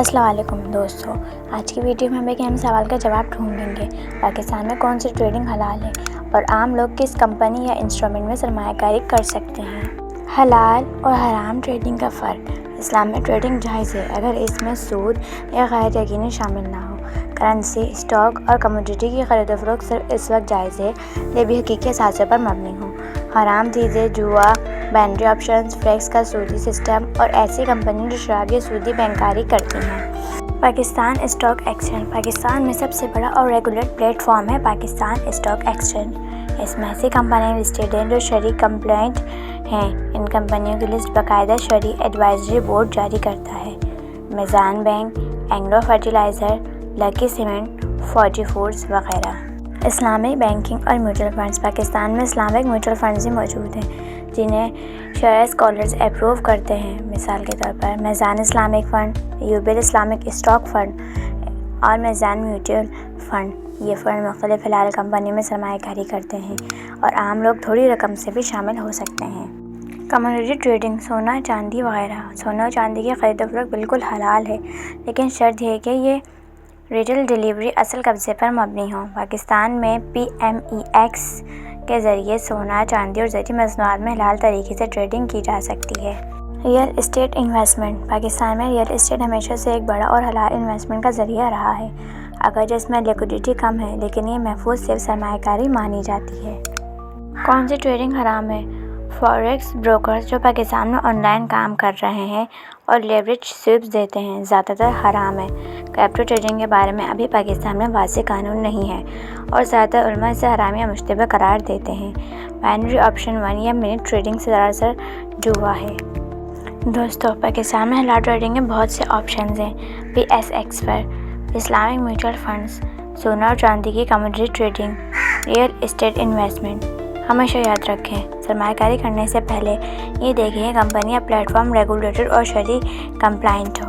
अस्सलाम वालेकुम दोस्तों, आज की वीडियो में हम एक अहम सवाल का जवाब ढूंढेंगे। पाकिस्तान में कौन सी ट्रेडिंग हलाल है और आम लोग किस कंपनी या इंस्ट्रूमेंट में सरमायाकारी कर सकते हैं। हलाल और हराम ट्रेडिंग का फ़र्क। इस्लाम में ट्रेडिंग जायज़ है अगर इसमें सूद या गैर यकीनी शामिल ना हो। करेंसी, स्टॉक और कमोडिटी की खरीद फरोख्त सिर्फ इस वक्त जायज़ है जब भी हकीकी असासे पर मबनी हो। हराम चीज़ें जुआ, बाइनरी ऑप्शंस, फ्लेक्स का सूदी सिस्टम और ऐसी कंपनी जो शराब या सूदी बैंकारी करती हैं। पाकिस्तान स्टॉक एक्सचेंज पाकिस्तान में सबसे बड़ा और रेगुलेट प्लेटफॉर्म है पाकिस्तान स्टॉक एक्सचेंज। इसमें ऐसी कंपनियाँ लिस्टेड हैं जो शरीक कंप्लाइंट हैं। इन कंपनियों की लिस्ट बाकायदा शरीक एडवाइजरी बोर्ड जारी करता है। Meezan Bank, Anglo Fertilizer, Lucky Cement, Fauji Foods वगैरह। इस्लामिक बैंकिंग और म्यूचुअल फंड्स पाकिस्तान में इस्लामिक म्यूचुअल फंड्स भी मौजूद हैं जिन्हें शरई स्कॉलर्स अप्रूव करते हैं। मिसाल के तौर पर Meezan Islamic fund, UBL Islamic stock fund और मीज़ान म्यूचुअल फ़ंड। ये फ़ंड मुख्तलिफ़ हलाल कंपनियों में सरमायाकारी करते हैं और आम लोग थोड़ी रकम से भी शामिल हो सकते हैं। कमोडिटी ट्रेडिंग, सोना, चांदी वगैरह। सोना और चांदी की खरीद फरोख्त बिल्कुल हलाल है, लेकिन शर्त यह है कि ये रिटेल डिलीवरी असल कब्ज़े पर मबनी हो। पाकिस्तान में PMEX के ज़रिए सोना, चांदी और ज़रूरी मसनूआत में हलाल तरीके से ट्रेडिंग की जा सकती है। रियल इस्टेट इन्वेस्टमेंट पाकिस्तान में रियल इस्टेट हमेशा से एक बड़ा और हलाल इन्वेस्टमेंट का ज़रिया रहा है, अगर इसमें लिक्विडिटी कम है, लेकिन ये महफूज सिर्फ सरमायाकारी मानी जाती है। कौन सी ट्रेडिंग हराम है? फॉरेक्स ब्रोकर्स जो पाकिस्तान में ऑनलाइन काम कर रहे हैं और लेवरेज स्विप्स देते हैं, ज़्यादातर हराम है। क्रिप्टो ट्रेडिंग के बारे में अभी पाकिस्तान में वाज़ेह कानून नहीं है और ज़्यादातर उलमा इसे हराम या मुश्तबह करार देते हैं। बाइनरी ऑप्शन 1 या मिनट ट्रेडिंग से दरअसल जुआ है। दोस्तों, पाकिस्तान में हलाल ट्रेडिंग के बहुत से ऑप्शंस हैं। PSX पर इस्लामिक म्यूचुअल फंड्स, सोना और चांदी की commodity trading, real estate investment. हमेशा याद रखें, सरमायाकारी करने से पहले ये देखें कंपनी या प्लेटफॉर्म रेगुलेटेड और शरीक कंप्लाइंट हो।